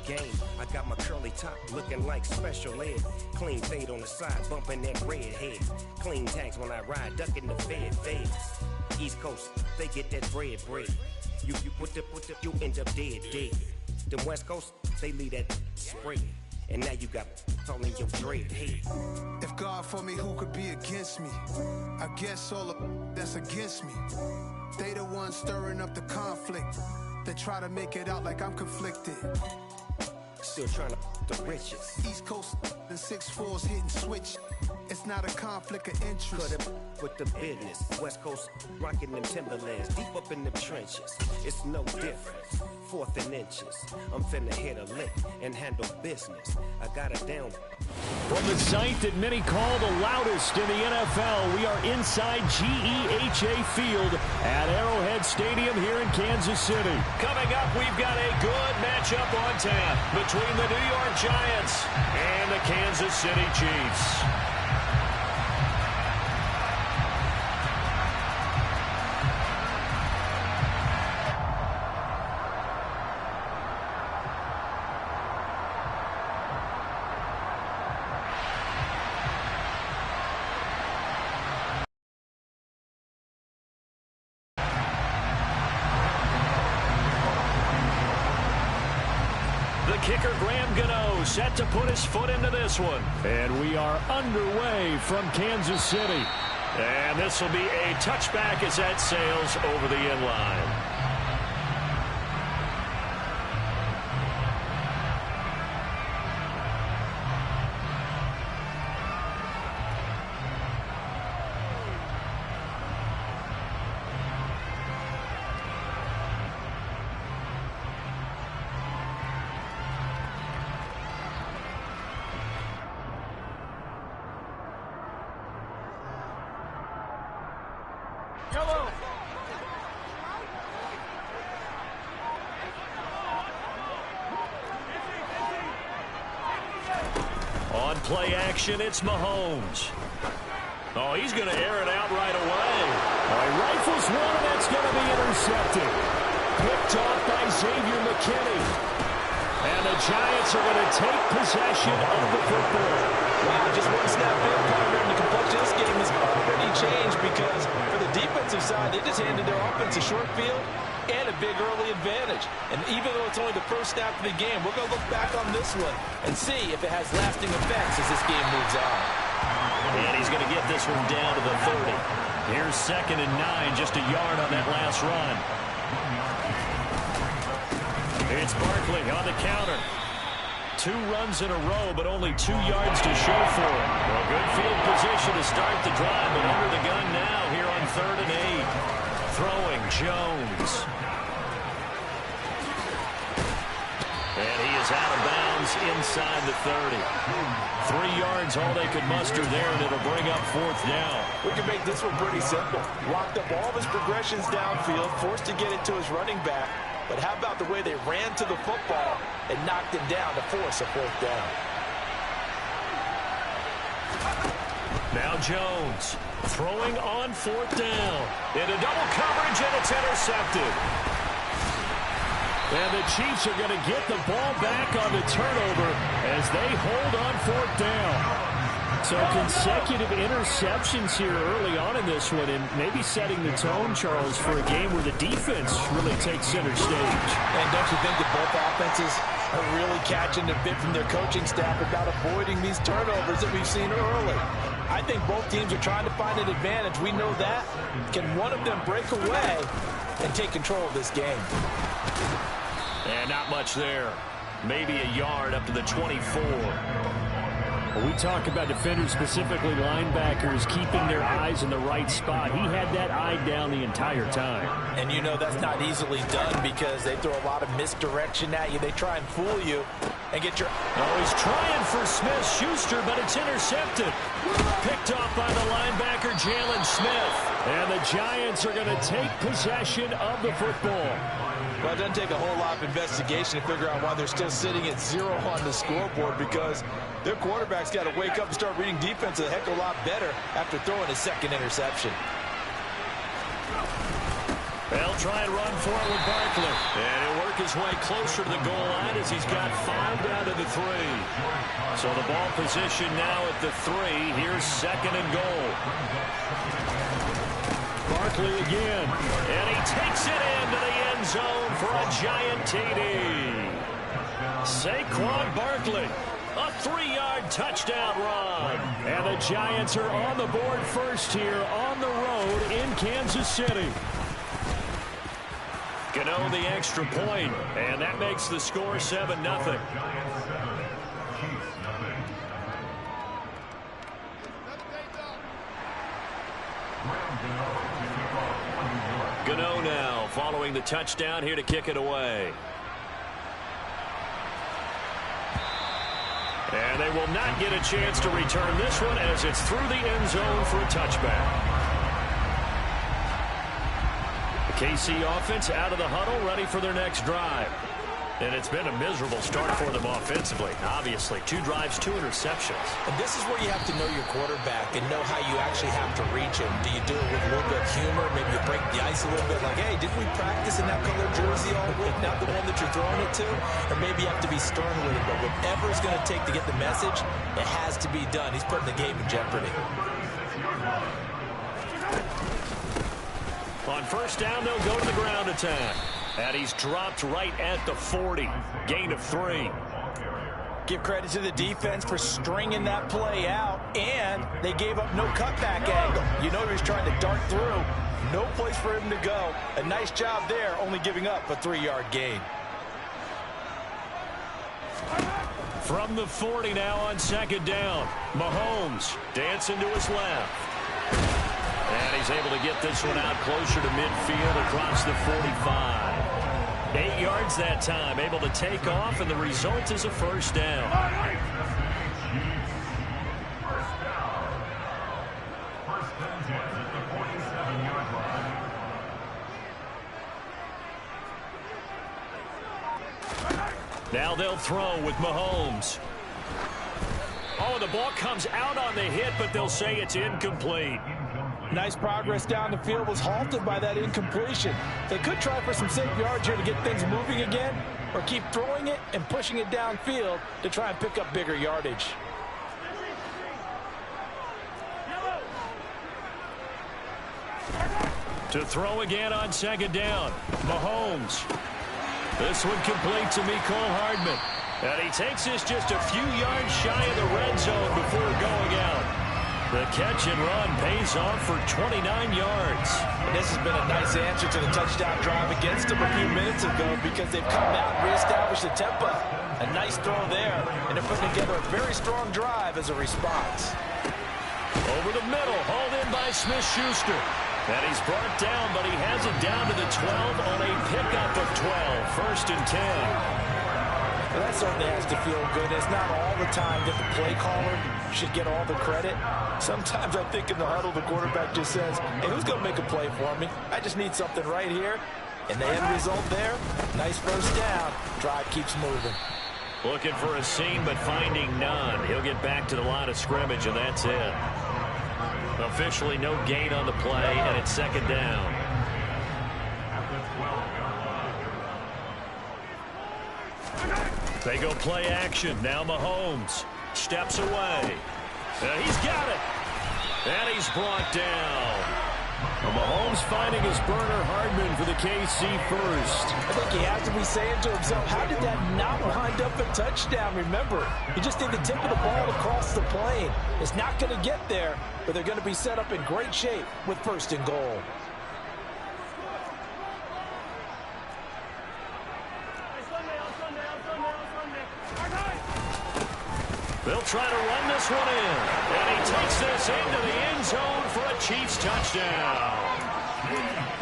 game. I got my curly top looking like special ed. Clean fade on the side, bumping that red head. Clean tags when I ride, ducking the feds. East Coast, they get that bread. You you end up dead. Them West Coast, they leave that spread. And now you got all in your dread head. If God for me, who could be against me? I guess all of that's against me. They the ones stirring up the conflict. They try to make it out like I'm conflicted. Still trying to the riches. East Coast and 6'4s hitting switch. It's not a conflict of interest. Cut it with the business. West Coast rocking them Timberlands, deep up in the trenches. It's no difference. 4th and inches. I'm finna hit a lick and handle business. I got it down. From the site that many call the loudest in the NFL, we are inside GEHA Field at Arrowhead Stadium here in Kansas City. Coming up, we've got a good matchup on tap between the New York Giants and the Kansas City Chiefs. Kicker Graham Gano set to put his foot into this one. And we are underway from Kansas City. And this will be a touchback as that sails over the end line. On play action, it's Mahomes. Oh, he's going to air it out right away. He rifles one, and that's going to be intercepted. Picked off by Xavier McKinney. And the Giants are going to take possession of the football. Wow, just one snap in, partner, and the complexion of this game has already changed because for the defensive side, they just handed their offense a short field and a big early advantage. And even though it's only the first snap of the game, we're going to look back on this one and see if it has lasting effects as this game moves on. And he's going to get this one down to the 30. Here's 2nd and 9, just a yard on that last run. It's Barkley on the counter. 2 runs in a row, but only 2 yards to show for it. Well, good field position to start the drive, but under the gun now here on 3rd and 8. Throwing Jones. And he is out of bounds inside the 30. 3 yards, all they could muster there, and it'll bring up 4th down. We can make this one pretty simple. Locked up all of his progressions downfield, forced to get it to his running back. But how about the way they ran to the football and knocked him down to force a 4th down? Now Jones throwing on 4th down. Into double coverage, and it's intercepted. And the Chiefs are going to get the ball back on the turnover as they hold on 4th down. So consecutive interceptions here early on in this one, and maybe setting the tone, Charles, for a game where the defense really takes center stage. And don't you think that both offenses are really catching the bit from their coaching staff about avoiding these turnovers that we've seen early? I think both teams are trying to find an advantage. We know that. Can one of them break away and take control of this game? And not much there. Maybe a yard up to the 24. When we talk about defenders, specifically linebackers, keeping their eyes in the right spot, he had that eye down the entire time. And you know that's not easily done because they throw a lot of misdirection at you. They try and fool you and get your... Oh, he's trying for Smith-Schuster, but it's intercepted. Picked off by the linebacker, Jalen Smith. And the Giants are going to take possession of the football. Well, it doesn't take a whole lot of investigation to figure out why they're still sitting at 0 on the scoreboard, because their quarterback's got to wake up and start reading defense a heck of a lot better after throwing his 2nd interception. They'll try and run for it with Barkley. And he'll work his way closer to the goal line as he's got 5 down to the 3. So the ball position now at the 3. Here's 2nd and goal. Barkley again. And he takes it into the end zone for a giant TD. Saquon Barkley. A 3-yard touchdown run. And the Giants are on the board first here on the road in Kansas City. Gano the extra point, and that makes the score 7-0. Gano now following the touchdown here to kick it away. And they will not get a chance to return this one as it's through the end zone for a touchback. The KC offense out of the huddle, ready for their next drive. And it's been a miserable start for them offensively. Obviously, 2 drives, 2 interceptions. And this is where you have to know your quarterback and know how you actually have to reach him. Do you do it with a little bit of humor? Maybe you break the ice a little bit like, hey, didn't we practice in that color jersey all week? Not the one that you're throwing it to? Or maybe you have to be stern with it. But whatever it's going to take to get the message, it has to be done. He's putting the game in jeopardy. On first down, they'll go to the ground attack. And he's dropped right at the 40. Gain of 3. Give credit to the defense for stringing that play out, and they gave up no cutback angle. You know he was trying to dart through. No place for him to go. A nice job there, only giving up a 3-yard gain. From the 40 now on 2nd down. Mahomes dancing to his left. And he's able to get this one out closer to midfield across the 45. 8 yards that time, able to take off, and the result is a first down. Now they'll throw with Mahomes. Oh, the ball comes out on the hit, but they'll say it's incomplete. Nice progress down the field, was halted by that incompletion. They could try for some safe yards here to get things moving again, or keep throwing it and pushing it downfield to try and pick up bigger yardage. To throw again on 2nd down. Mahomes. This one complete to Mecole Hardman. And he takes this just a few yards shy of the red zone before going out. The catch and run pays off for 29 yards. And this has been a nice answer to the touchdown drive against them a few minutes ago because they've come out and reestablished the tempo. A nice throw there, and they're putting together a very strong drive as a response. Over the middle, hauled in by Smith-Schuster. And he's brought down, but he has it down to the 12 on a pickup of 12. 1st and 10. Well, that certainly has to feel good. It's not all the time that the play caller should get all the credit. Sometimes I think in the huddle, the quarterback just says, hey, who's going to make a play for me? I just need something right here. And the end result there, nice first down. Drive keeps moving. Looking for a seam, but finding none. He'll get back to the line of scrimmage, and that's it. Officially no gain on the play, and it's 2nd down. They go play action. Now Mahomes steps away. He's got it. And he's brought down. Well, Mahomes finding his burner Hardman for the KC first. I think he has to be saying to himself, how did that not wind up a touchdown? Remember, he just did the tip of the ball across the plane. It's not going to get there, but they're going to be set up in great shape with 1st and goal. They'll try to run this one in. And he takes this into the end zone for a Chiefs touchdown.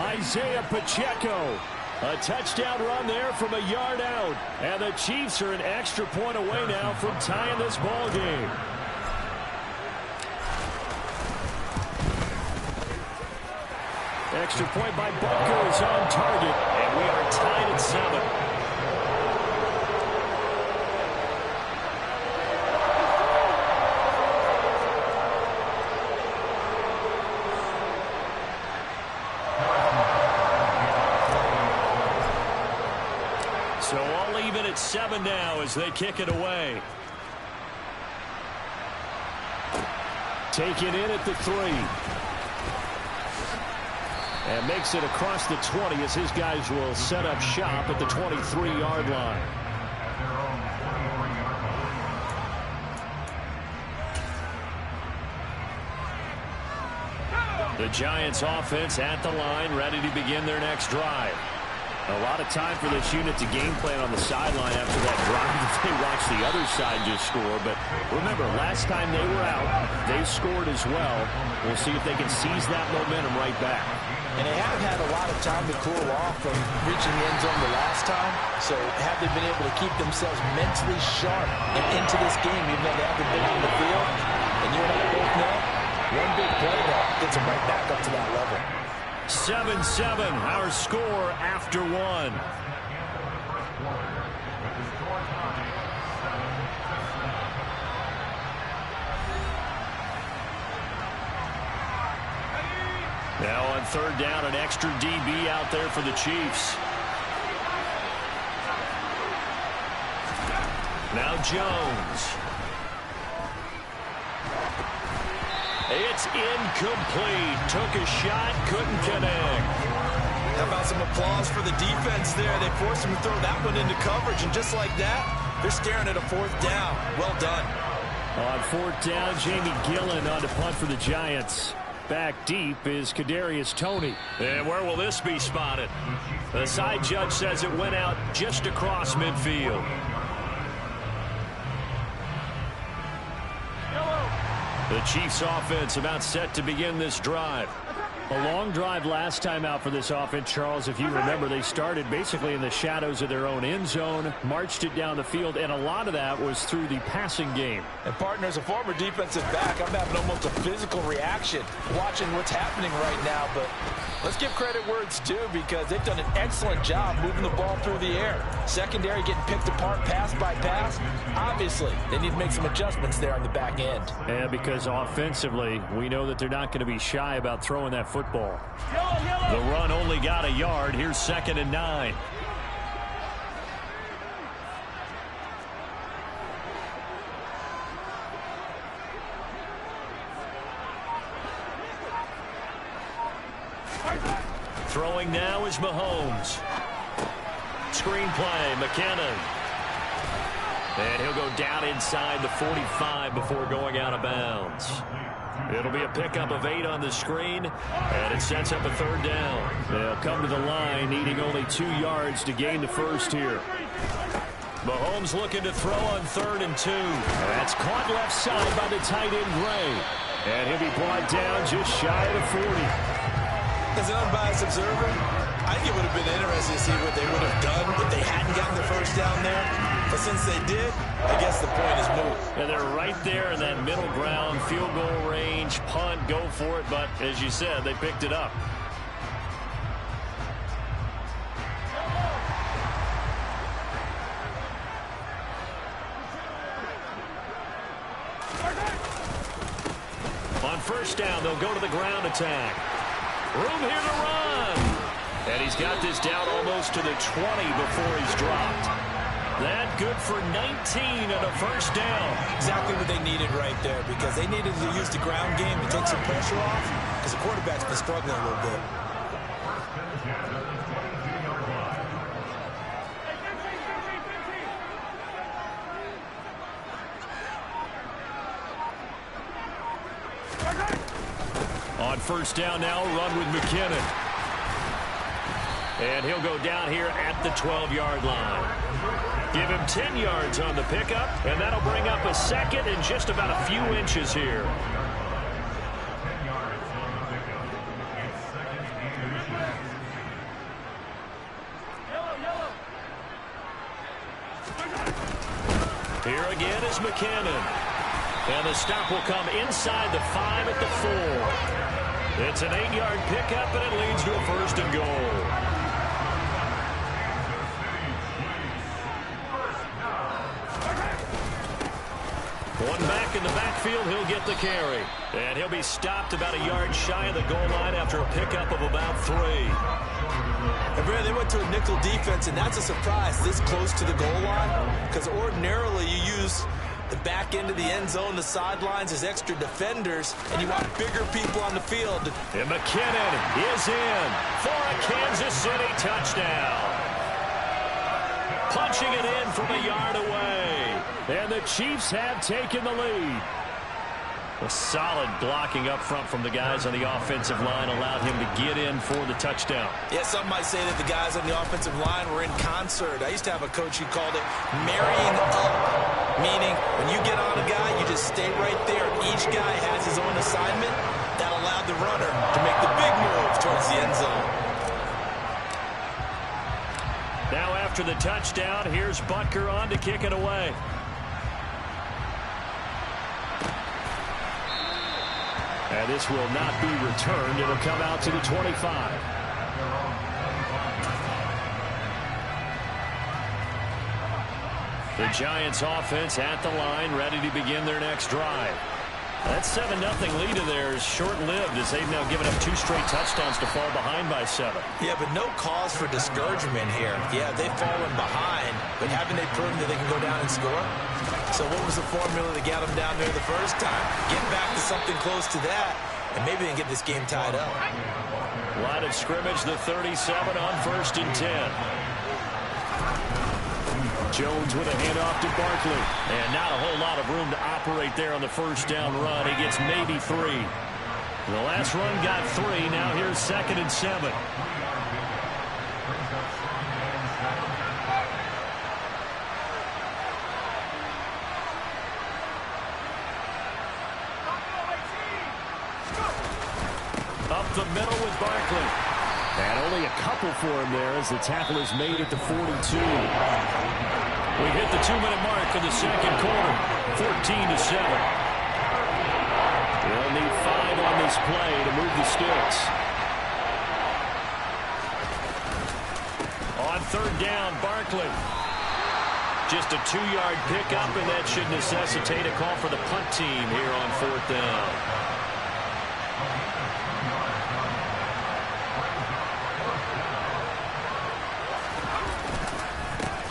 Isaiah Pacheco. A touchdown run there from a yard out. And the Chiefs are an extra point away now from tying this ball game. Extra point by Butker is on target. And we are tied at 7. at 7 now as they kick it away. Taken in at the 3. And makes it across the 20 as his guys will set up shop at the 23-yard line. The Giants offense at the line, ready to begin their next drive. A lot of time for this unit to game plan on the sideline after that drive that they watched the other side just score. But remember, last time they were out, they scored as well. We'll see if they can seize that momentum right back. And they have had a lot of time to cool off from reaching the end zone the last time. So have they been able to keep themselves mentally sharp and into this game, even though they haven't been on the field? And you and I both know, one big play there gets them right back up to that level. 7-7, our score after 1. Now on 3rd down, an extra DB out there for the Chiefs. Now Jones. It's incomplete. Took a shot, couldn't connect. How about some applause for the defense there? They forced him to throw that one into coverage, and just like that, they're staring at a 4th down. Well done. On 4th down, Jamie Gillen on to punt for the Giants. Back deep is Kadarius Toney. And where will this be spotted? The side judge says it went out just across midfield. The Chiefs offense about set to begin this drive. A long drive last time out for this offense, Charles. If you remember, they started basically in the shadows of their own end zone, marched it down the field, and a lot of that was through the passing game. And partner, as a former defensive back, I'm having almost a physical reaction watching what's happening right now. But let's give credit where it's due, because they've done an excellent job moving the ball through the air. Secondary getting picked apart pass by pass. Obviously, they need to make some adjustments there on the back end. And because offensively, we know that they're not going to be shy about throwing that football. The run only got a yard. Here's 2nd and 9. Throwing now is Mahomes. Screen play, McKinnon. And he'll go down inside the 45 before going out of bounds. It'll be a pickup of 8 on the screen, and it sets up a 3rd down. They'll come to the line, needing only 2 yards to gain the first here. Mahomes looking to throw on 3rd and 2. That's caught left side by the tight end, Gray. And he'll be brought down just shy of the 40. As an unbiased observer, I think it would have been interesting to see what they would have done if they hadn't gotten the first down there. But since they did, I guess the point is moot. And they're right there in that middle ground, field goal range, punt, go for it. But as you said, they picked it up. On 1st down, they'll go to the ground attack. Room here to run. And he's got this down almost to the 20 before he's dropped. That good for 19 and a 1st down. Exactly what they needed right there, because they needed to use the ground game to take some pressure off, because the quarterback's been struggling a little bit. On 1st down now, run with McKinnon. And he'll go down here at the 12-yard line. Give him 10 yards on the pickup, and that'll bring up a 2nd and just about a few inches here. Here again is McKinnon. And the stop will come inside the 5 at the 4. It's an 8-yard pickup, and it leads to a 1st and goal. One back in the backfield, he'll get the carry. And he'll be stopped about a yard shy of the goal line after a pickup of about 3. And Brad, they went to a nickel defense, and that's a surprise this close to the goal line, because ordinarily you use the back end of the end zone, the sidelines as extra defenders, and you want bigger people on the field. And McKinnon is in for a Kansas City touchdown. Punching it in from a yard away. And the Chiefs have taken the lead. A solid blocking up front from the guys on the offensive line allowed him to get in for the touchdown. Yeah, some might say that the guys on the offensive line were in concert. I used to have a coach who called it marrying up, meaning when you get on a guy, you just stay right there. Each guy has his own assignment. That allowed the runner to make the big move towards the end zone. Now after the touchdown, here's Butker on to kick it away. And this will not be returned. It'll come out to the 25. The Giants offense at the line, ready to begin their next drive. That 7-0 lead of theirs short-lived as they've now given up 2 straight touchdowns to fall behind by 7. Yeah, but no cause for discouragement here. Yeah, they've fallen behind, but haven't they proven that they can go down and score? So what was the formula that got them down there the first time? Get back to something close to that, and maybe they can get this game tied up. Line of scrimmage, the 37 on 1st and 10. Jones with a handoff to Barkley. And not a whole lot of room to operate there on the first down run. He gets maybe 3. The last run got 3. Now here's 2nd and 7. Up the middle with Barkley. And only a couple for him there as the tackle is made at the 42. We hit the 2-minute mark in the second quarter, 14-7. They'll need 5 on this play to move the sticks. On 3rd down, Barkley. Just a 2-yard pickup, and that should necessitate a call for the punt team here on 4th down.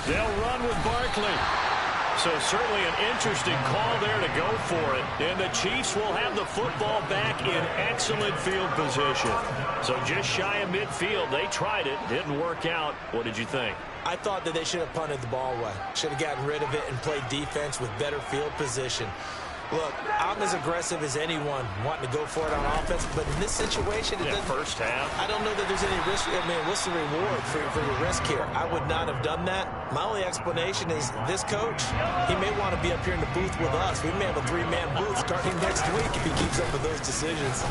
They'll run with Barkley. So certainly an interesting call there to go for it. And the Chiefs will have the football back in excellent field position. So just shy of midfield. They tried it. Didn't work out. What did you think? I thought that they should have punted the ball away. Should have gotten rid of it and played defense with better field position. Look, I'm as aggressive as anyone wanting to go for it on offense, but in this situation, it doesn't. First half. I don't know that there's any risk. I mean, what's the reward for your risk here? I would not have done that. My only explanation is this coach, he may want to be up here in the booth with us. We may have a 3-man booth starting next week if he keeps up with those decisions.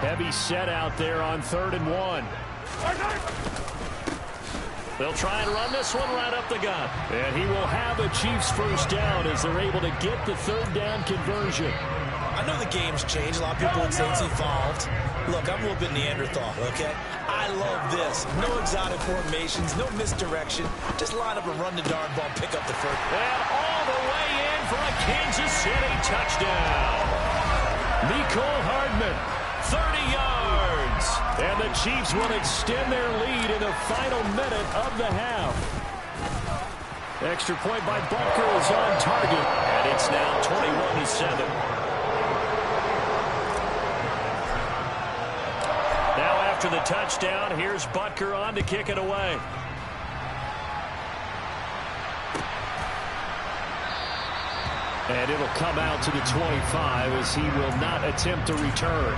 Heavy set out there on 3rd and 1. They'll try and run this one right up the gut. And he will have a Chiefs first down as they're able to get the 3rd down conversion. I know the game's changed. A lot of people would say it's evolved. Look, I'm a little bit Neanderthal, okay? I love this. No exotic formations, no misdirection. Just line up and run the darn ball, pick up the first. And all the way in for a Kansas City touchdown. Nicole Hardman, 30 yards. And the Chiefs will extend their lead in the final minute of the half. Extra point by Butker is on target. And it's now 21-7. After the touchdown, here's Butker on to kick it away. And it'll come out to the 25 as he will not attempt to return.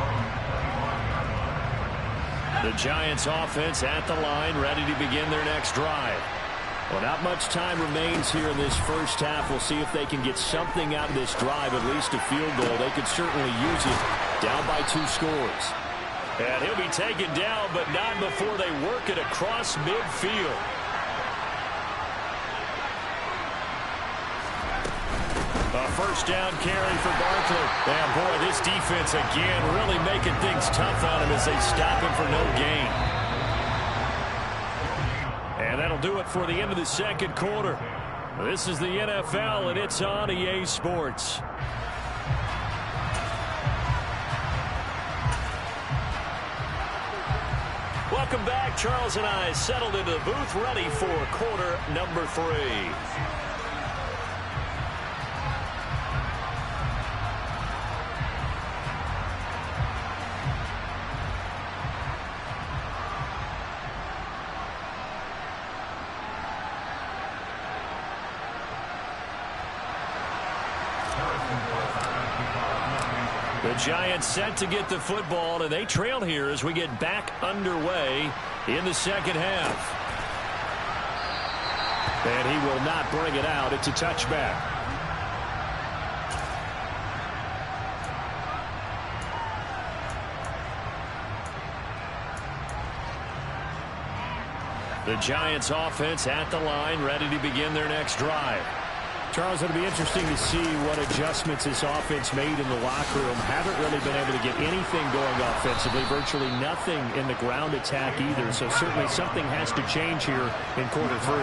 The Giants offense at the line, ready to begin their next drive. Well, not much time remains here in this first half. We'll see if they can get something out of this drive, at least a field goal. They could certainly use it, down by 2 scores. And he'll be taken down, but not before they work it across midfield. A first down carry for Barkley. And boy, this defense again really making things tough on him as they stop him for no gain. And that'll do it for the end of the second quarter. This is the NFL, and it's on EA Sports. Welcome back. Charles and I settled into the booth, ready for quarter number 3. The Giants set to get the football, and they trail here as we get back underway in the second half. And he will not bring it out. It's a touchback. The Giants offense at the line, ready to begin their next drive. Charles, it'll be interesting to see what adjustments this offense made in the locker room. Haven't really been able to get anything going offensively, virtually nothing in the ground attack either. So certainly something has to change here in quarter 3.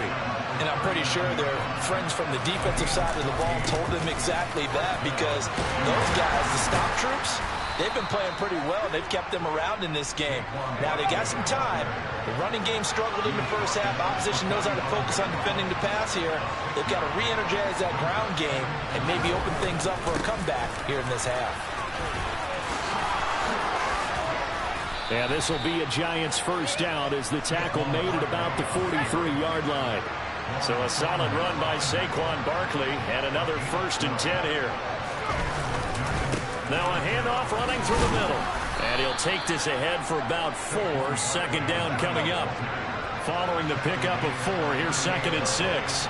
And I'm pretty sure their friends from the defensive side of the ball told them exactly that, because those guys, the stop troops, they've been playing pretty well. They've kept them around in this game. Now they got some time. The running game struggled in the first half. Opposition knows how to focus on defending the pass here. They've got to re-energize that ground game and maybe open things up for a comeback here in this half. Yeah, this will be a Giants first down as the tackle made at about the 43-yard line. So a solid run by Saquon Barkley and another 1st and 10 here. Now a handoff running through the middle. And he'll take this ahead for about 4. Second down coming up. Following the pickup of 4, here's 2nd and 6.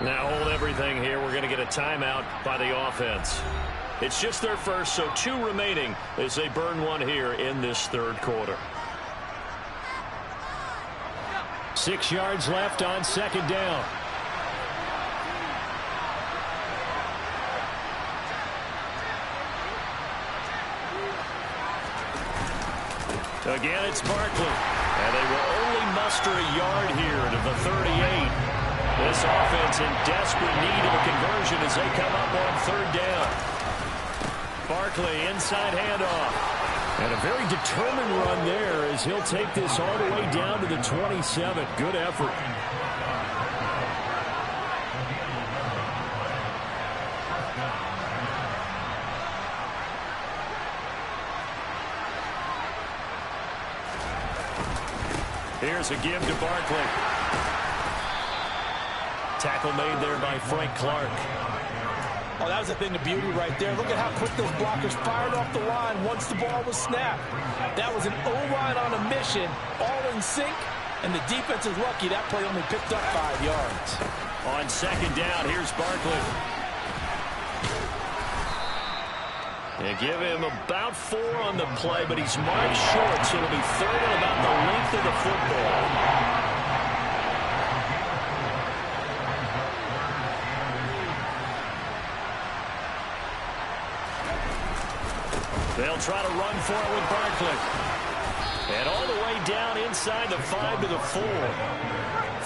Now hold everything here. We're going to get a timeout by the offense. It's just their first, so 2 remaining as they burn 1 here in this 3rd quarter. 6 yards left on 2nd down. Again, it's Barkley. And they will only muster a yard here to the 38. This offense in desperate need of a conversion as they come up on 3rd down. Barkley, inside handoff. And a very determined run there as he'll take this all the way down to the 27. Good effort. Here's a give to Barkley. Tackle made there by Frank Clark. Oh, that was a thing of beauty right there. Look at how quick those blockers fired off the line once the ball was snapped. That was an O-line on a mission, all in sync, and the defense is lucky that play only picked up 5 yards. On 2nd down, here's Barkley. They give him about 4 on the play, but he's marked short, so it'll be 3rd and about the length of the football. They'll try to run for it with Barkley. And all the way down inside the 5 to the 4.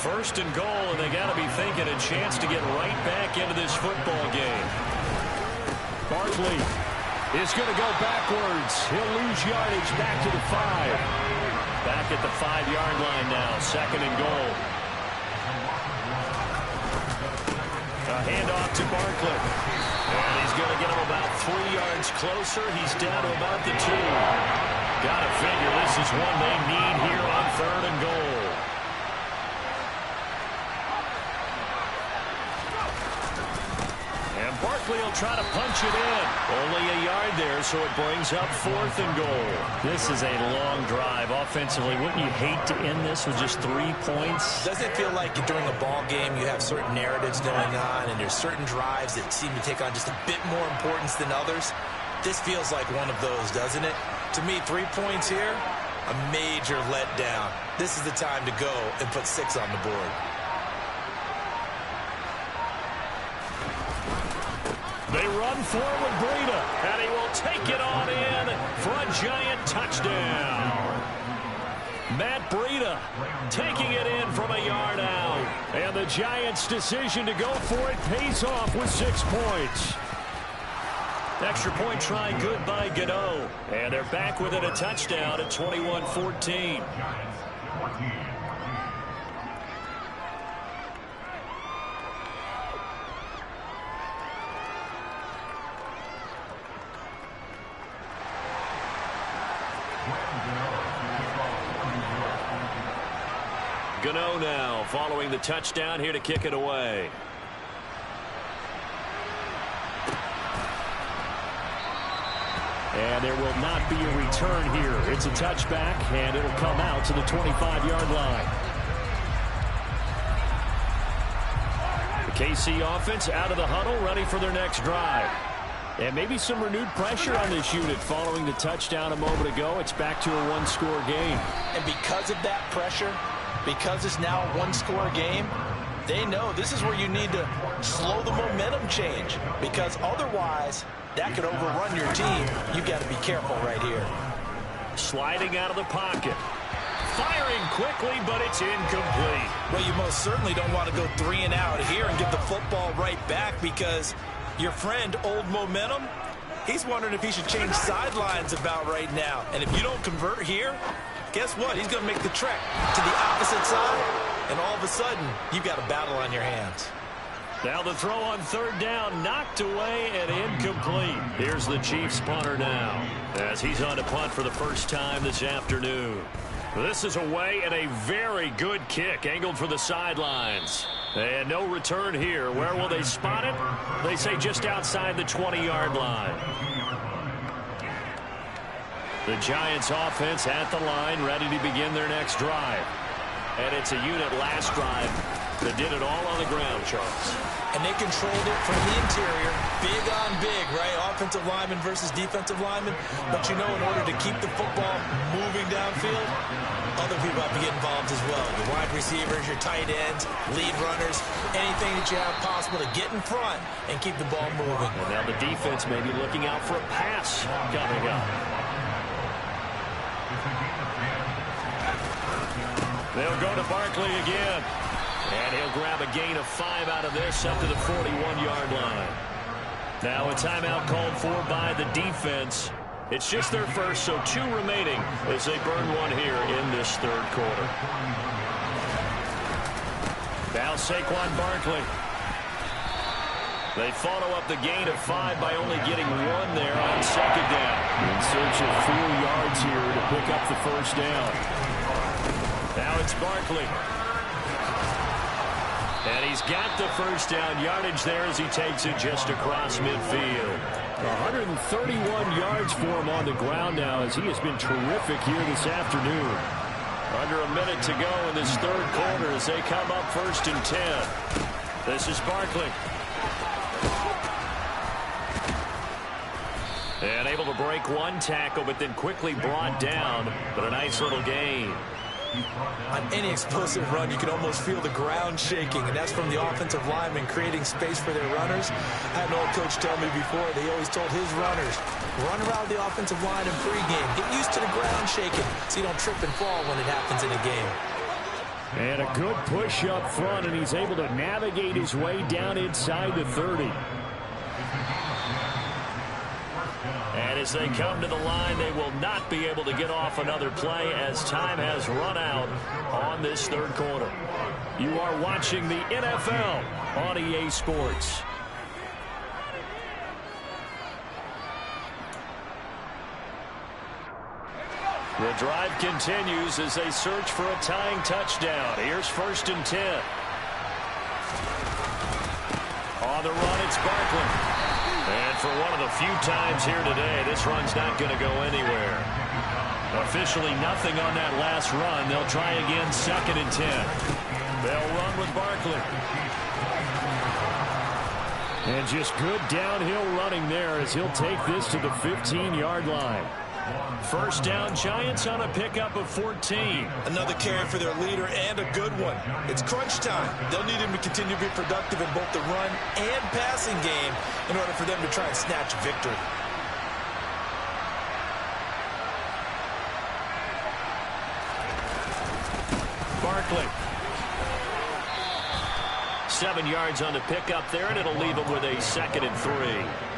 1st and goal, and they got to be thinking a chance to get right back into this football game. Barkley is going to go backwards. He'll lose yardage back to the 5. Back at the 5-yard line now. 2nd and goal. A handoff to Barkley. And he's going to get him about 3 yards closer. He's down to about the 2. Got to figure this is one they need here on 3rd and goal. And Barkley will try to punch it in. Only a yard there, so it brings up 4th and goal. This is a long drive offensively. Wouldn't you hate to end this with just 3 points? Doesn't it feel like during a ball game you have certain narratives going on and there's certain drives that seem to take on just a bit more importance than others? This feels like one of those, doesn't it? To me, 3 points here, a major letdown. This is the time to go and put 6 on the board. They run for it with Breida. And he will take it on in for a Giant touchdown. Matt Breida taking it in from a yard out. And the Giants' decision to go for it pays off with 6 points. Extra point try good by Gano. And they're back within a touchdown at 21-14. Gano now following the touchdown, here to kick it away. And there will not be a return here. It's a touchback, and it'll come out to the 25-yard line. The KC offense out of the huddle, ready for their next drive. And maybe some renewed pressure on this unit following the touchdown a moment ago. It's back to a one-score game. And because of that pressure, because it's now a one-score game, they know this is where you need to slow the momentum change, because otherwise that could overrun your team. You've got to be careful right here. Sliding out of the pocket. Firing quickly, but it's incomplete. Well, you most certainly don't want to go 3 and out here and give the football right back, because your friend, Old Momentum, he's wondering if he should change sidelines about right now. And if you don't convert here, guess what? He's going to make the trek to the opposite side, and all of a sudden, you've got a battle on your hands. Now the throw on third down, knocked away and incomplete. Here's the Chiefs punter now, as he's on to punt for the first time this afternoon. This is away, and a very good kick, angled for the sidelines. And no return here. Where will they spot it? They say just outside the 20-yard line. The Giants offense at the line, ready to begin their next drive. And it's a unit last drive that did it all on the ground, Charles. And they controlled it from the interior. Big on big, right? Offensive lineman versus defensive lineman. But you know, in order to keep the football moving downfield, other people have to get involved as well. Your wide receivers, your tight ends, lead runners, anything that you have possible to get in front and keep the ball moving. And now the defense may be looking out for a pass coming up. They'll go to Barkley again. And he'll grab a gain of 5 out of this up to the 41-yard line. Now a timeout called for by the defense. It's just their first, so 2 remaining as they burn 1 here in this third quarter. Now Saquon Barkley. They follow up the gain of 5 by only getting 1 there on second down. In search of 4 yards here to pick up the first down. Now it's Barkley. And he's got the first down yardage there as he takes it just across midfield. 131 yards for him on the ground now, as he has been terrific here this afternoon. Under a minute to go in this third quarter as they come up 1st and 10. This is Barkley. And able to break 1 tackle, but then quickly brought down. But a nice little gain. On any explosive run, you can almost feel the ground shaking, and that's from the offensive linemen creating space for their runners. I had an old coach tell me before, they always told his runners, run around the offensive line in pregame. Get used to the ground shaking so you don't trip and fall when it happens in a game. And a good push up front, and he's able to navigate his way down inside the 30. And as they come to the line, they will not be able to get off another play as time has run out on this third quarter. You are watching the NFL on EA Sports. The drive continues as they search for a tying touchdown. Here's 1st and 10. On the run, it's Barkley. And for one of the few times here today, this run's not going to go anywhere. Officially nothing on that last run. They'll try again 2nd and 10. They'll run with Barkley. And just good downhill running there as he'll take this to the 15-yard line. First down, Giants on a pickup of 14. Another carry for their leader and a good one. It's crunch time. They'll need him to continue to be productive in both the run and passing game in order for them to try and snatch a victory. Barkley. 7 yards on the pickup there, and it'll leave him with a 2nd and 3.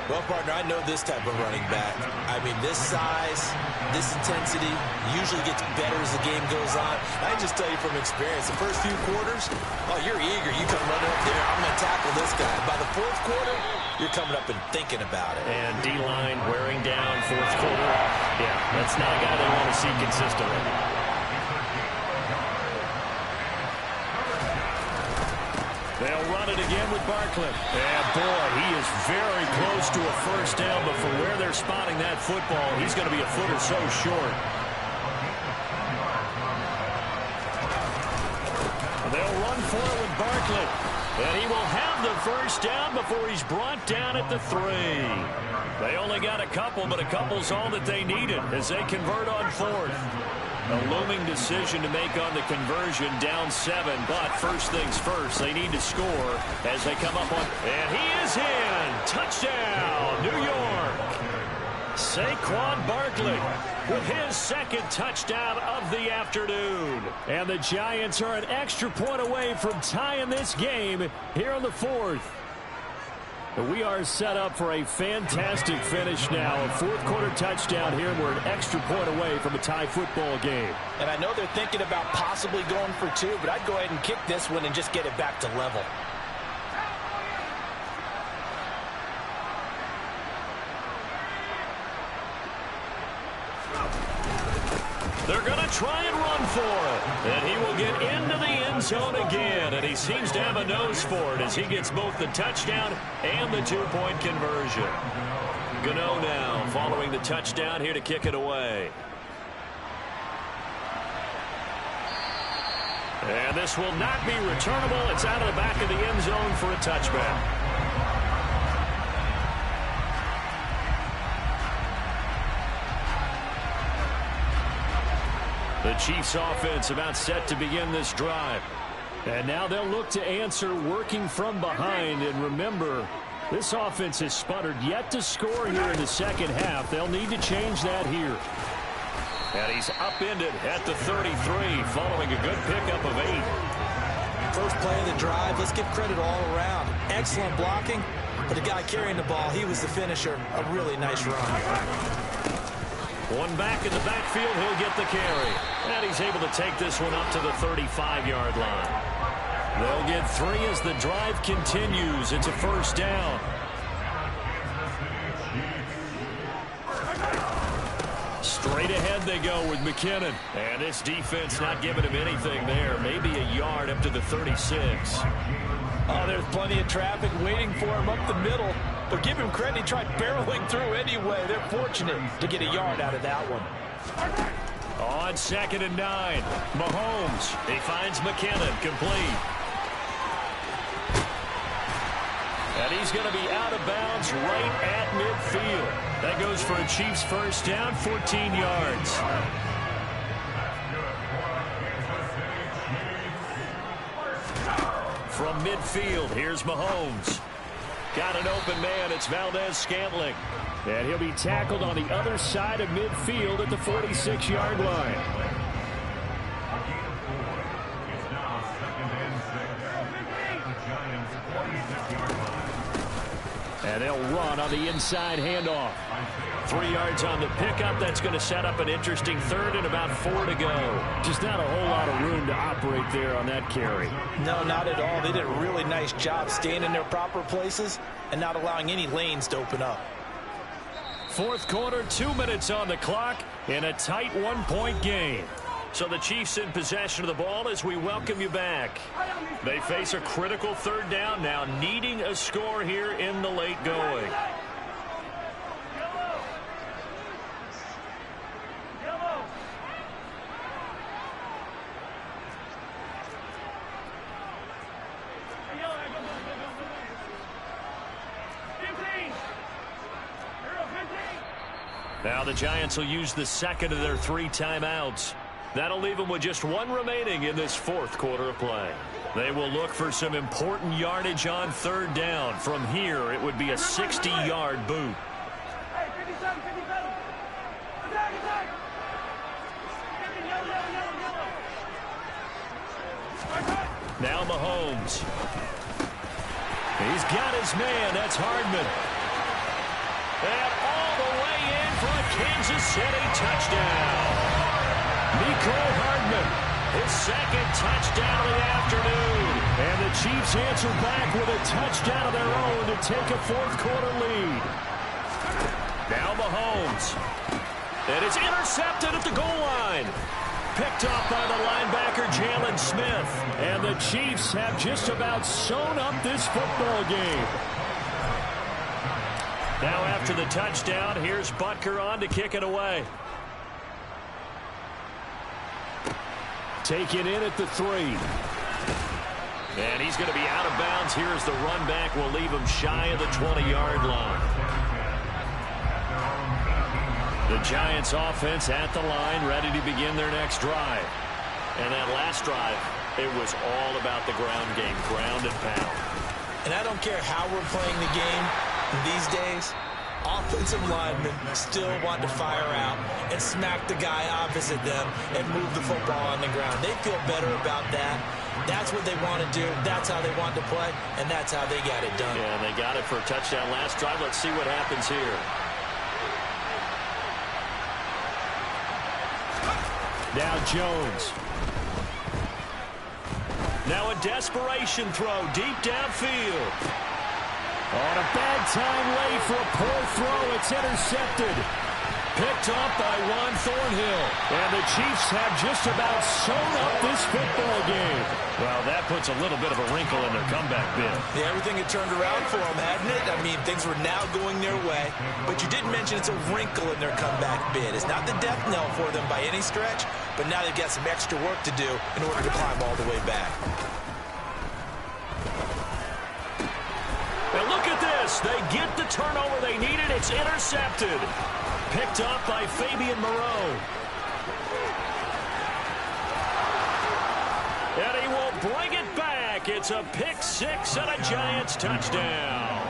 Well, partner, I know this type of running back. I mean, this size, this intensity usually gets better as the game goes on. I can just tell you from experience, the first few quarters, oh, you're eager. You come running up there, I'm going to tackle this guy. By the 4th quarter, you're coming up and thinking about it. And D-line wearing down 4th quarter. Yeah, that's not a guy they want to see consistently. They'll run it again with Barkley. And boy, he is very close to a first down, but for where they're spotting that football, he's going to be a foot or so short. They'll run for it with Barkley. And he will have the first down before he's brought down at the 3. They only got a couple, but a couple's all that they needed as they convert on 4th. A looming decision to make on the conversion, down 7. But first things first, they need to score as they come up on. And he is in. Touchdown, New York. Saquon Barkley with his 2nd touchdown of the afternoon. And the Giants are an extra point away from tying this game here in the 4th. We are set up for a fantastic finish now. A 4th quarter touchdown here. We're an extra point away from a tie football game. And I know they're thinking about possibly going for 2, but I'd go ahead and kick this one and just get it back to level. They're going to try and run for it. And he will get into the end zone again. And he seems to have a nose for it as he gets both the touchdown and the 2-point conversion. Gano now following the touchdown here to kick it away. And this will not be returnable. It's out of the back of the end zone for a touchback. The Chiefs offense about set to begin this drive. And now they'll look to answer working from behind. And remember, this offense has sputtered yet to score here in the 2nd half. They'll need to change that here. And he's upended at the 33 following a good pickup of 8. First play of the drive, let's give credit all around. Excellent blocking, but the guy carrying the ball, he was the finisher. A really nice run. One back in the backfield, he'll get the carry. And he's able to take this one up to the 35-yard line. They'll get 3 as the drive continues. It's a first down. Straight ahead they go with McKinnon. And this defense not giving him anything there. Maybe a yard up to the 36. Oh, there's plenty of traffic waiting for him up the middle. But give him credit, he tried barreling through anyway. They're fortunate to get a yard out of that one. On 2nd and 9, Mahomes. He finds McKinnon complete. And he's going to be out of bounds right at midfield. That goes for a Chiefs first down, 14 yards. From midfield, here's Mahomes. Got an open man, it's Valdez-Scantling. And he'll be tackled on the other side of midfield at the 46-yard line. And they'll run on the inside handoff. 3 yards on the pickup. That's going to set up an interesting 3rd and about 4 to go. Just not a whole lot of room to operate there on that carry. No, not at all. They did a really nice job staying in their proper places and not allowing any lanes to open up. 4th quarter, 2 minutes on the clock in a tight 1-point game. So the Chiefs in possession of the ball as we welcome you back. They face a critical 3rd down now, needing a score here in the late going. Now the Giants will use the second of their 3 timeouts. That'll leave them with just 1 remaining in this 4th quarter of play. They will look for some important yardage on 3rd down. From here, it would be a 60-yard boot. Now Mahomes. He's got his man. That's Hardman. And all the way in for a Kansas City touchdown. Mecole Hardman, his 2nd touchdown of the afternoon. And the Chiefs answer back with a touchdown of their own to take a 4th quarter lead. Now Mahomes. And it's intercepted at the goal line. Picked off by the linebacker, Jalen Smith. And the Chiefs have just about sewn up this football game. Now after the touchdown, here's Butker on to kick it away. Taken in at the 3. And he's going to be out of bounds here as the run back will leave him shy of the 20-yard line. The Giants offense at the line, ready to begin their next drive. And that last drive, it was all about the ground game, ground and pound. And I don't care how we're playing the game these days, offensive linemen still want to fire out and smack the guy opposite them and move the football on the ground. They feel better about that. That's what they want to do. That's how they want to play, and that's how they got it done. Yeah, they got it for a touchdown last drive. Let's see what happens here. Now Jones. Now a desperation throw deep downfield. On a bad time late for a poor throw. It's intercepted. Picked off by Juan Thornhill. And the Chiefs have just about sewn up this football game. Well, that puts a little bit of a wrinkle in their comeback bid. Yeah, everything had turned around for them, hadn't it? I mean, things were now going their way. But you did mention it's a wrinkle in their comeback bid. It's not the death knell for them by any stretch, but now they've got some extra work to do in order to climb all the way back. And look at this. They get the turnover they needed. It's intercepted. Picked up by Fabian Moreau. And he will bring it back. It's a pick 6 and a Giants touchdown.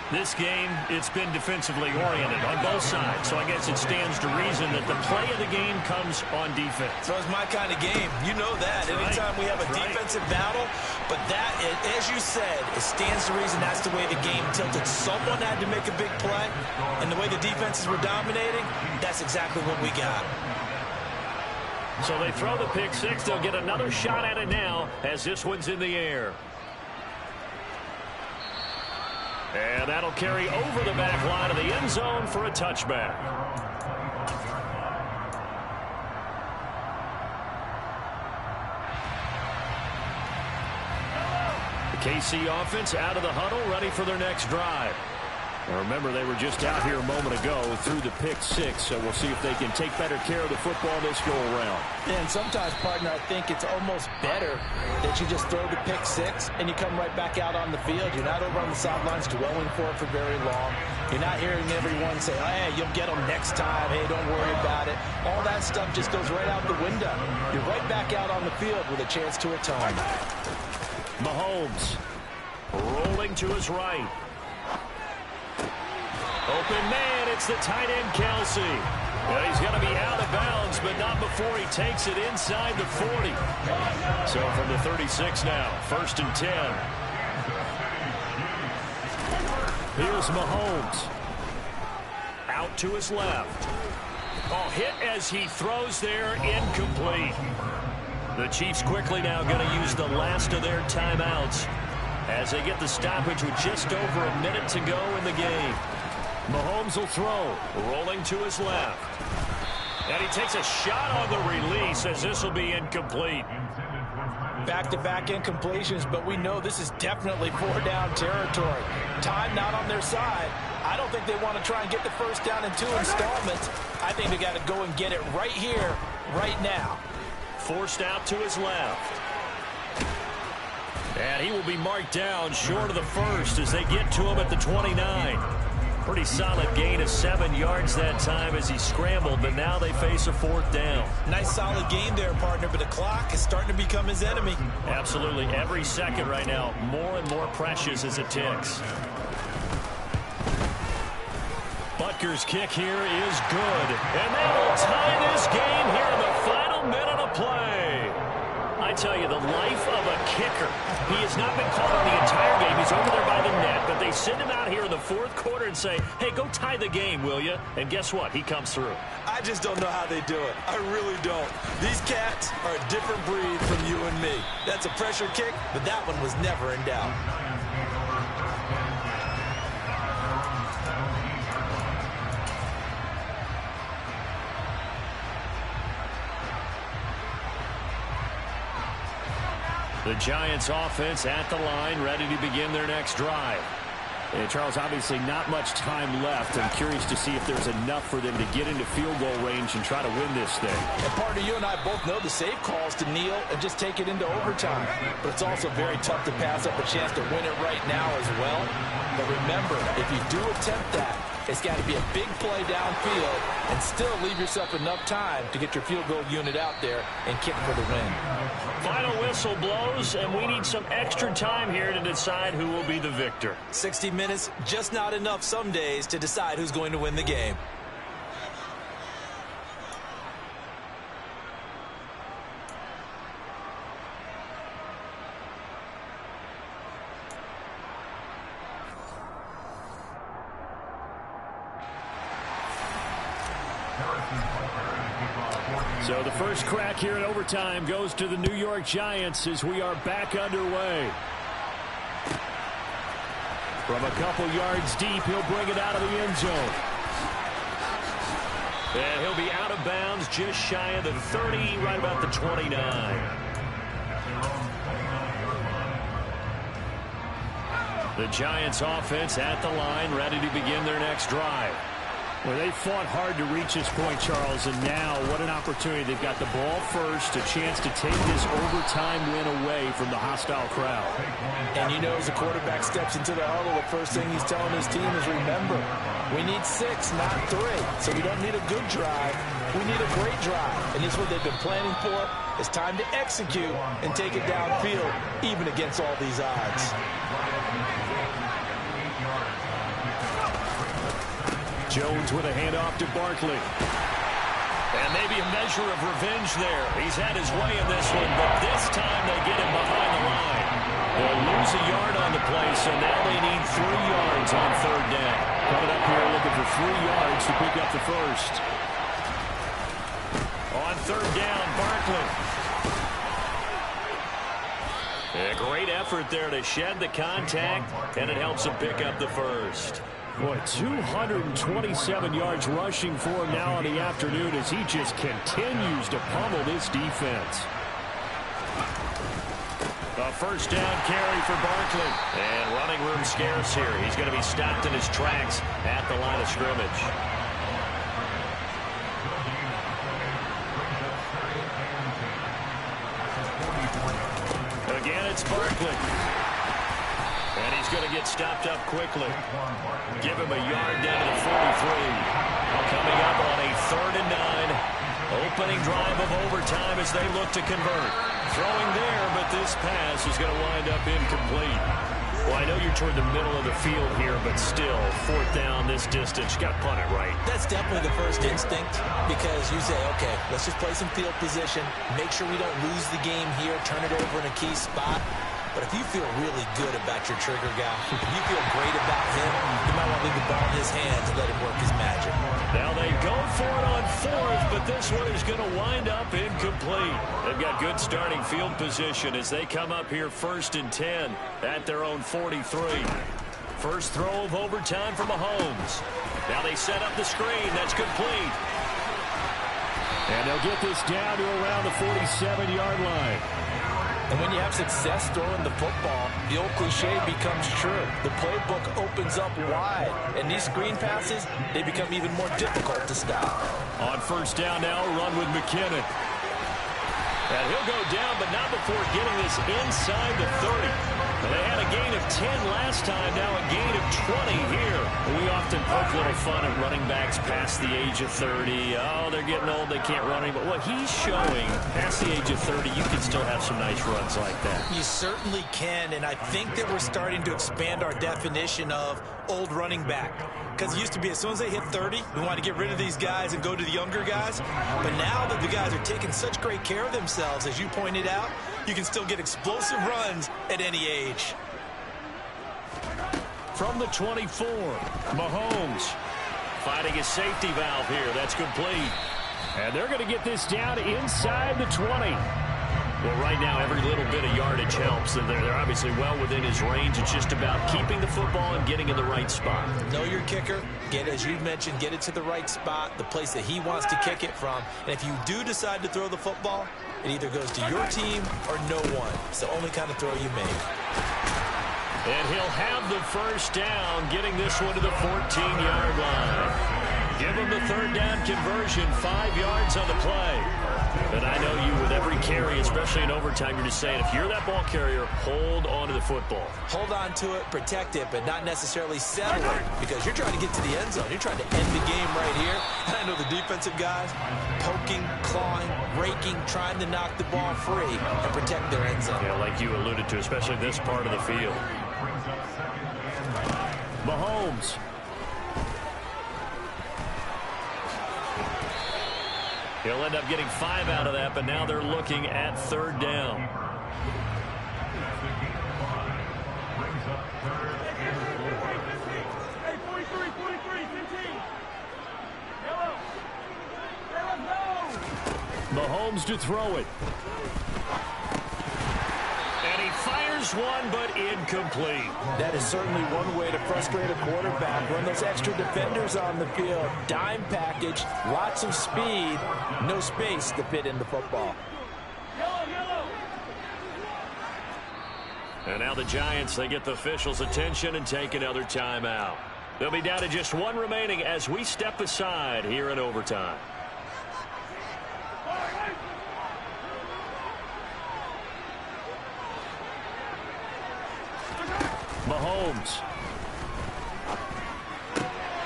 This game, it's been defensively oriented on both sides, so I guess it stands to reason that the play of the game comes on defense. So it's my kind of game. You know that. Anytime we have a defensive battle, but that, as you said, it stands to reason that's the way the game tilted. Someone had to make a big play, and the way the defenses were dominating, that's exactly what we got. So they throw the pick 6. They'll get another shot at it now as this one's in the air. And that'll carry over the back line of the end zone for a touchback. The KC offense out of the huddle, ready for their next drive. Now remember, they were just out here a moment ago through the pick 6, so we'll see if they can take better care of the football this go-around. And sometimes, partner, I think it's almost better that you just throw the pick 6 and you come right back out on the field. You're not over on the sidelines dwelling for it for very long. You're not hearing everyone say, hey, you'll get them next time. Hey, don't worry about it. All that stuff just goes right out the window. You're right back out on the field with a chance to atone. Mahomes rolling to his right. Open man, it's the tight end, Kelsey. Well, he's going to be out of bounds, but not before he takes it inside the 40. So from the 36 now, 1st and 10. Here's Mahomes. Out to his left. Oh, hit as he throws there, incomplete. The Chiefs quickly now going to use the last of their timeouts as they get the stoppage with just over a minute to go in the game. Mahomes will throw, rolling to his left. And he takes a shot on the release as this will be incomplete. Back-to-back incompletions, but we know this is definitely 4-down territory. Time not on their side. I don't think they want to try and get the first down in 2 installments. I think they got to go and get it right here, right now. Forced out to his left. And he will be marked down short of the first as they get to him at the 29. Pretty solid gain of 7 yards that time as he scrambled, but now they face a 4th down. Nice solid game there, partner, but the clock is starting to become his enemy. Absolutely. Every second right now, more and more precious as it ticks. Butker's kick here is good. And that will tie this game here in the final minute of play. I tell you, the life of a kicker. He has not been called on the entire game. He's over there by the net, but they send him out here in the 4th quarter and say, hey, go tie the game, will you? And guess what? He comes through. I just don't know how they do it. I really don't. These cats are a different breed from you and me. That's a pressure kick, but that one was never in doubt. The Giants offense at the line, ready to begin their next drive. And Charles, obviously not much time left. I'm curious to see if there's enough for them to get into field goal range and try to win this thing. And partner, you and I both know the safe calls to kneel and just take it into overtime. But it's also very tough to pass up a chance to win it right now as well. But remember, if you do attempt that, it's got to be a big play downfield and still leave yourself enough time to get your field goal unit out there and kick for the win. Final whistle blows, and we need some extra time here to decide who will be the victor. 60 minutes, just not enough some days to decide who's going to win the game. So the first crack here in overtime goes to the New York Giants as we are back underway. From a couple yards deep, he'll bring it out of the end zone. And he'll be out of bounds just shy of the 30, right about the 29. The Giants offense at the line, ready to begin their next drive. Well, they fought hard to reach this point, Charles, and now what an opportunity. They've got the ball first, a chance to take this overtime win away from the hostile crowd. And you know, as the quarterback steps into the huddle, the first thing he's telling his team is, remember, we need 6, not 3. So we don't need a good drive. We need a great drive. And this is what they've been planning for. It's time to execute and take it downfield, even against all these odds. Jones with a handoff to Barkley. And maybe a measure of revenge there. He's had his way in this one, but this time they get him behind the line. They'll lose a yard on the play, so now they need 3 yards on 3rd down. Coming up here looking for 3 yards to pick up the first. On 3rd down, Barkley. A great effort there to shed the contact, and it helps him pick up the first. Boy, 227 yards rushing for him now in the afternoon as he just continues to pummel this defense. A 1st down carry for Barkley. And running room scarce here. He's going to be stopped in his tracks at the line of scrimmage. Again, it's Barkley. And he's going to get stopped up quickly. Give him a yard down to the 43. Coming up on a 3rd and 9. Opening drive of overtime as they look to convert. Throwing there, but this pass is going to wind up incomplete. Well, I know you're toward the middle of the field here, but still, 4th down this distance. You got to punt it right. That's definitely the first instinct because you say, okay, let's just play some field position. Make sure we don't lose the game here. Turn it over in a key spot. But if you feel really good about your trigger guy, if you feel great about him, you might want to leave the ball in his hands and let him work his magic. Now they go for it on 4th, but this one is going to wind up incomplete. They've got good starting field position as they come up here 1st and 10 at their own 43. First throw of overtime for Mahomes. Now they set up the screen. That's complete. And they'll get this down to around the 47-yard line. And when you have success throwing the football, the old cliche becomes true. The playbook opens up wide. And these screen passes, they become even more difficult to stop. On 1st down now, run with McKinnon. And he'll go down, but not before getting this inside the 30. Well, they had a gain of 10 last time, now a gain of 20 here. We often poke a little fun at running backs past the age of 30. Oh, they're getting old, they can't run anymore. What he's showing, past the age of 30, you can still have some nice runs like that. You certainly can, and I think that we're starting to expand our definition of old running back. Because it used to be as soon as they hit 30, we want to get rid of these guys and go to the younger guys. But now that the guys are taking such great care of themselves, as you pointed out, you can still get explosive runs at any age. From the 24, Mahomes finding a safety valve here. That's complete. And they're going to get this down inside the 20. Well, right now, every little bit of yardage helps. They're obviously well within his range. It's just about keeping the football and getting in the right spot. Know your kicker. Get, as you mentioned, get it to the right spot, the place that he wants to kick it from. And if you do decide to throw the football, it either goes to your team or no one. It's the only kind of throw you make. And he'll have the first down, getting this one to the 14-yard line. Give him the third down conversion, 5 yards on the play. And I know you, with every carry, especially in overtime, you're just saying, if you're that ball carrier, hold on to the football. Hold on to it, protect it, but not necessarily settle it, because you're trying to get to the end zone. You're trying to end the game right here. And I know the defensive guys poking, clawing, raking, trying to knock the ball free and protect their end zone. Yeah, like you alluded to, especially this part of the field. Mahomes. He'll end up getting 5 out of that, but now they're looking at third down. Mahomes to throw it. And he fires one, but incomplete. That is certainly one way to frustrate a quarterback. Run those extra defenders on the field. Dime package, lots of speed, no space to fit in the football. And now the Giants, they get the officials' attention and take another timeout. They'll be down to just one remaining as we step aside here in overtime. Mahomes.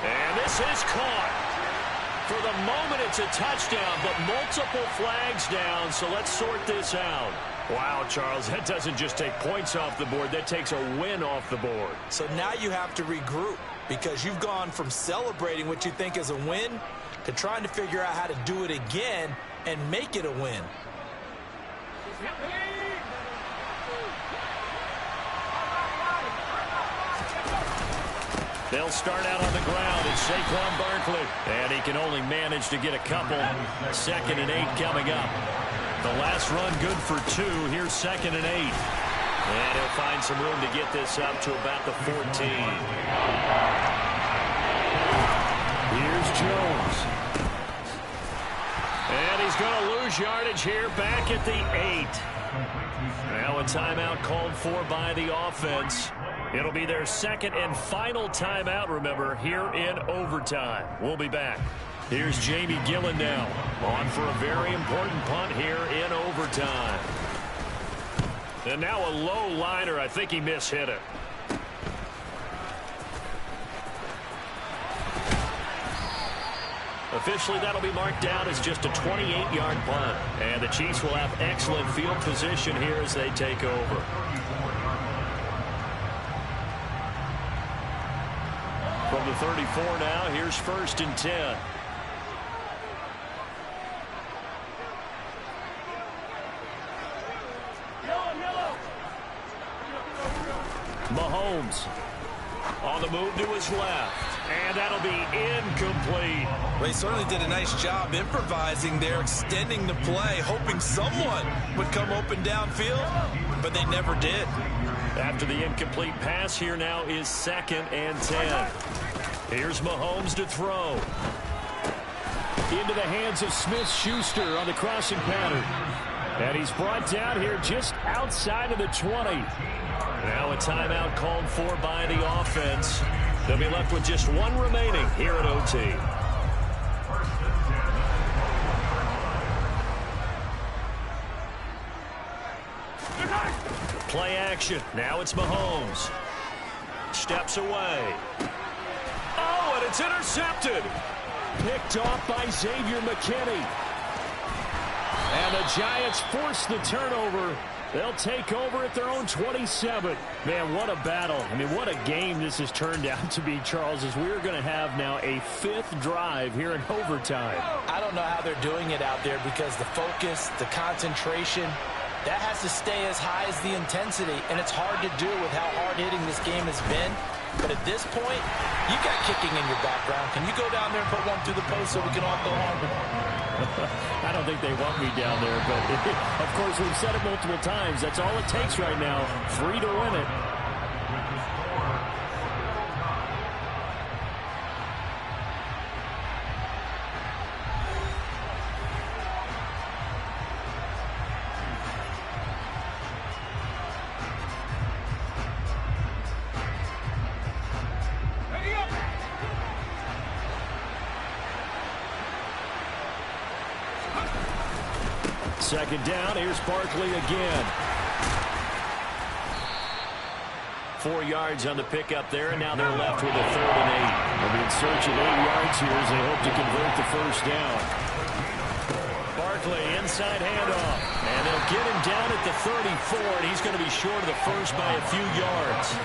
And this is caught. For the moment, it's a touchdown, but multiple flags down, so let's sort this out. Wow, Charles, that doesn't just take points off the board. That takes a win off the board. So now you have to regroup, because you've gone from celebrating what you think is a win to trying to figure out how to do it again and make it a win. They'll start out on the ground. It's Saquon Barkley. And he can only manage to get a couple. 2nd and 8 coming up. The last run good for 2. Here's 2nd and 8. And he'll find some room to get this up to about the 14. Here's Jones. And he's going to lose yardage here back at the 8. Now a timeout called for by the offense. It'll be their 2nd and final timeout, remember, here in overtime. We'll be back. Here's Jamie Gillen now, on for a very important punt here in overtime. And now a low liner. I think he mishit it. Officially, that'll be marked down as just a 28-yard punt. And the Chiefs will have excellent field position here as they take over. From the 34 now, here's 1st and 10. Mahomes on the move to his left. And that'll be incomplete. Well, he certainly did a nice job improvising there, extending the play, hoping someone would come open downfield, but they never did. After the incomplete pass, here now is 2nd and 10. Here's Mahomes to throw. Into the hands of Smith-Schuster on the crossing pattern. And he's brought down here just outside of the 20. Now a timeout called for by the offense. They'll be left with just one remaining here at OT. Play action. Now it's Mahomes. Steps away. Oh, and it's intercepted. Picked off by Xavier McKinney. And the Giants force the turnover. They'll take over at their own 27. Man, what a battle. I mean, what a game this has turned out to be, Charles, as we're going to have now a 5th drive here in overtime. I don't know how they're doing it out there because the focus, the concentration, that has to stay as high as the intensity, and it's hard to do with how hard-hitting this game has been. But at this point, you got kicking in your background. Can you go down there and put one through the post so we can all go home? I don't think they want me down there, but of course we've said it multiple times. That's all it takes right now. 3 to win it. Second down, here's Barkley again. 4 yards on the pickup there, and now they're left with a 3rd and 8. They'll be in search of 8 yards here as they hope to convert the first down. Barkley, inside handoff, and they'll get him down at the 34, and he's going to be short of the first by a few yards.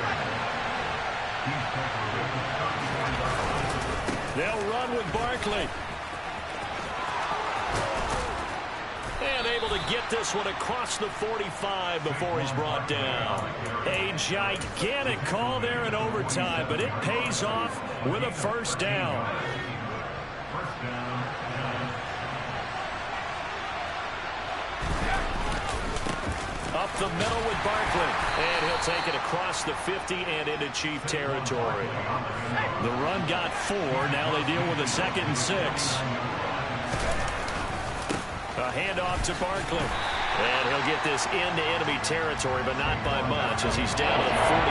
They'll run with Barkley. And able to get this one across the 45 before he's brought down. A gigantic call there in overtime, but it pays off with a first down. Up the middle with Barkley. And he'll take it across the 50 and into Chief territory. The run got 4. Now they deal with a 2nd and 6. A handoff to Barkley. And he'll get this into enemy territory, but not by much as he's down at 48.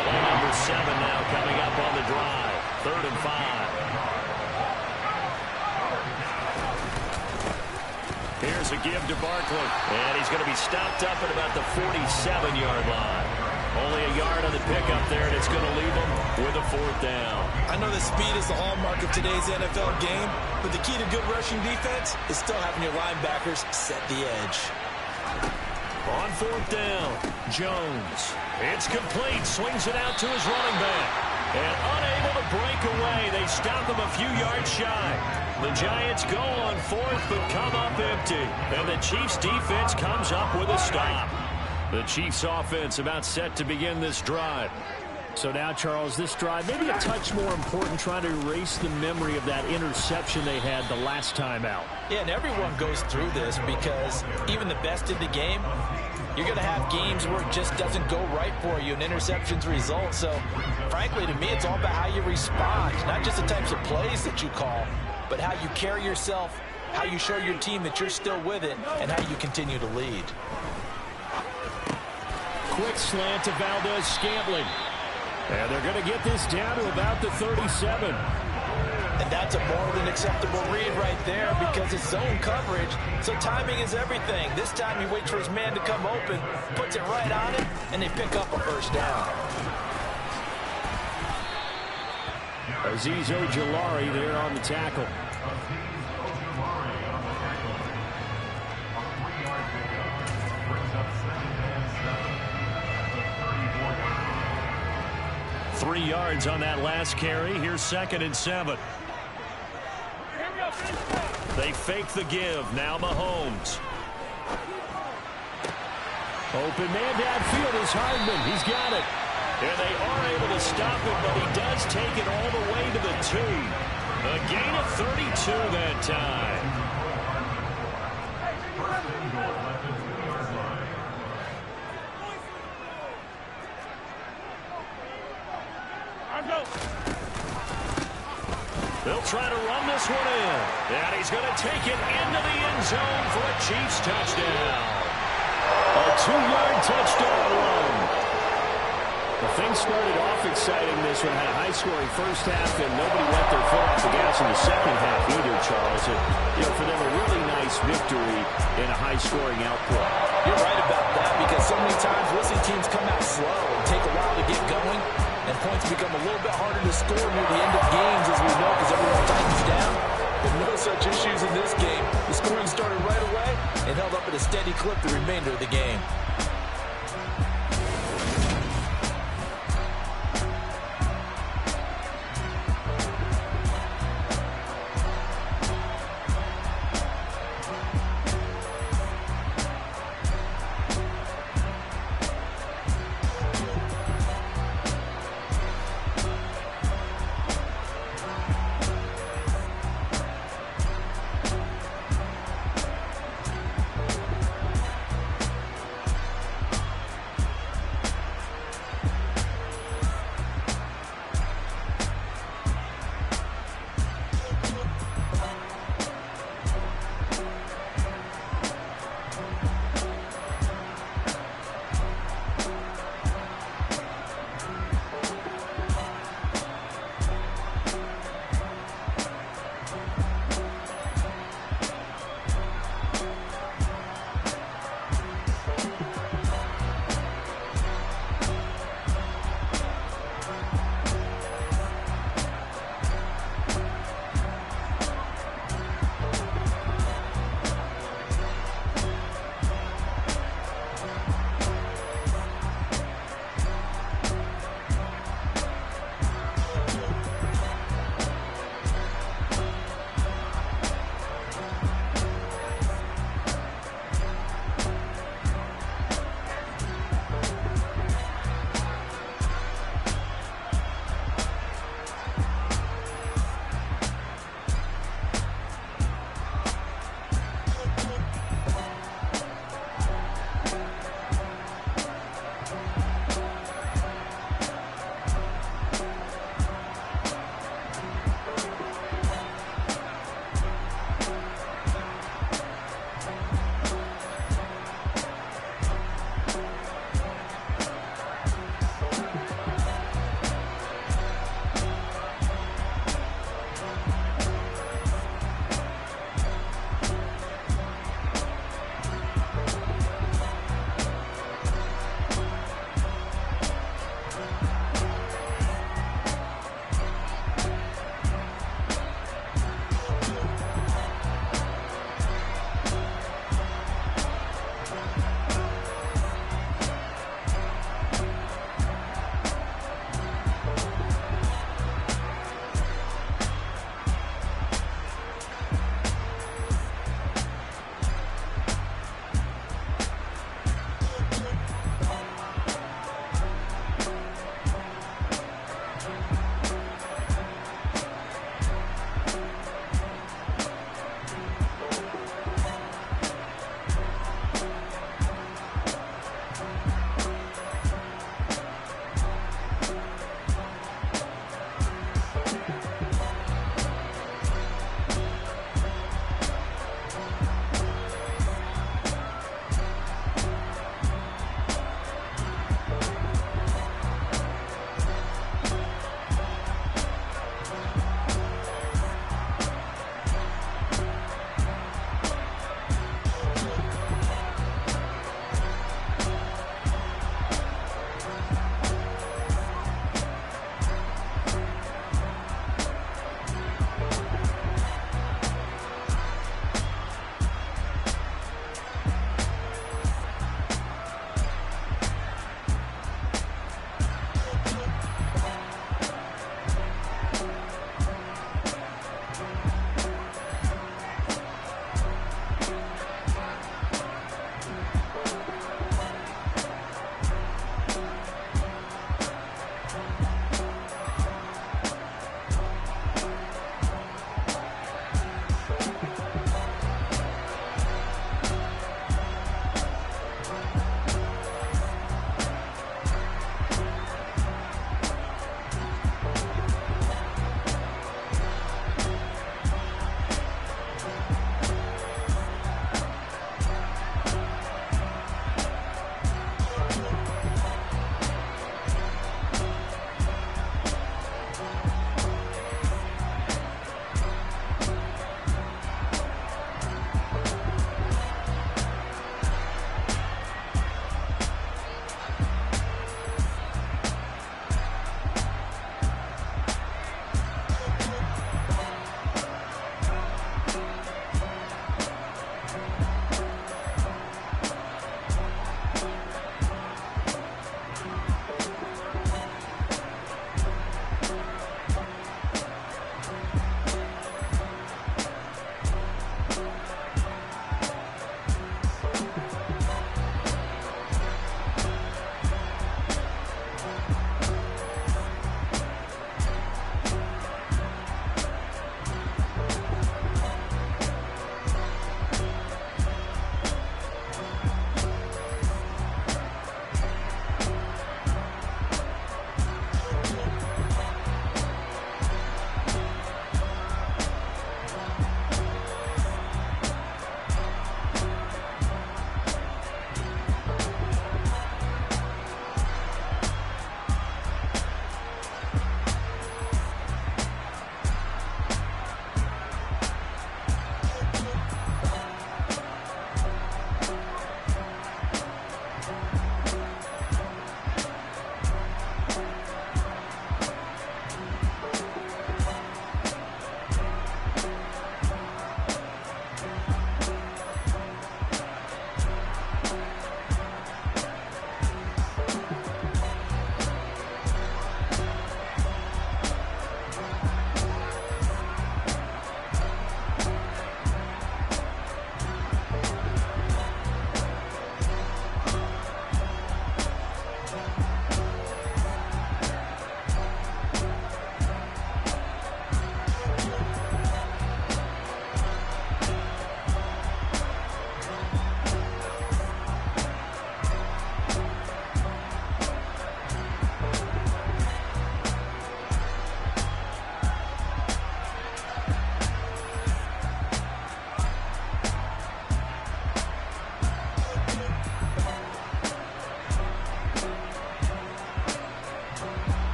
Play number 7 now coming up on the drive. 3rd and 5. Here's a give to Barkley. And he's going to be stopped up at about the 47-yard line. Only a yard on the pickup there, and it's going to leave him with a 4th down. I know that speed is the hallmark of today's NFL game, but the key to good rushing defense is still having your linebackers set the edge. On 4th down, Jones. It's complete. Swings it out to his running back. And unable to break away, they stop him a few yards shy. The Giants go on 4th, but come up empty. And the Chiefs' defense comes up with a stop. The Chiefs' offense about set to begin this drive. So now, Charles, this drive maybe a touch more important, trying to erase the memory of that interception they had the last time out. Yeah, and everyone goes through this because even the best in the game, you're going to have games where it just doesn't go right for you, and interceptions result. So, frankly, to me, it's all about how you respond, not just the types of plays that you call, but how you carry yourself, how you show your team that you're still with it, and how you continue to lead. Quick slant to Valdez-Scantling. And they're going to get this down to about the 37. And that's a more than acceptable read right there because it's zone coverage, so timing is everything. This time he waits for his man to come open, puts it right on him, and they pick up a first down. Azeez Ojulari there on the tackle. Three yards on that last carry. Here's 2nd and 7. They fake the give. Now Mahomes. Open man downfield is Hardman. He's got it. And they are able to stop him, but he does take it all the way to the 2. A gain of 32 that time. They'll try to run this one in. And he's going to take it into the end zone for a Chiefs touchdown. A 2-yard touchdown run. Well, things started off exciting. This one had a high-scoring first half, and nobody let their foot off the gas in the second half either, Charles. For them, a really nice victory in a high-scoring output. You're right about that, because so many times we'll see teams come out slow and take a while to get going, and points become a little bit harder to score near the end of games, as we know, because everyone tightens down. But no such issues in this game. The scoring started right away and held up at a steady clip the remainder of the game.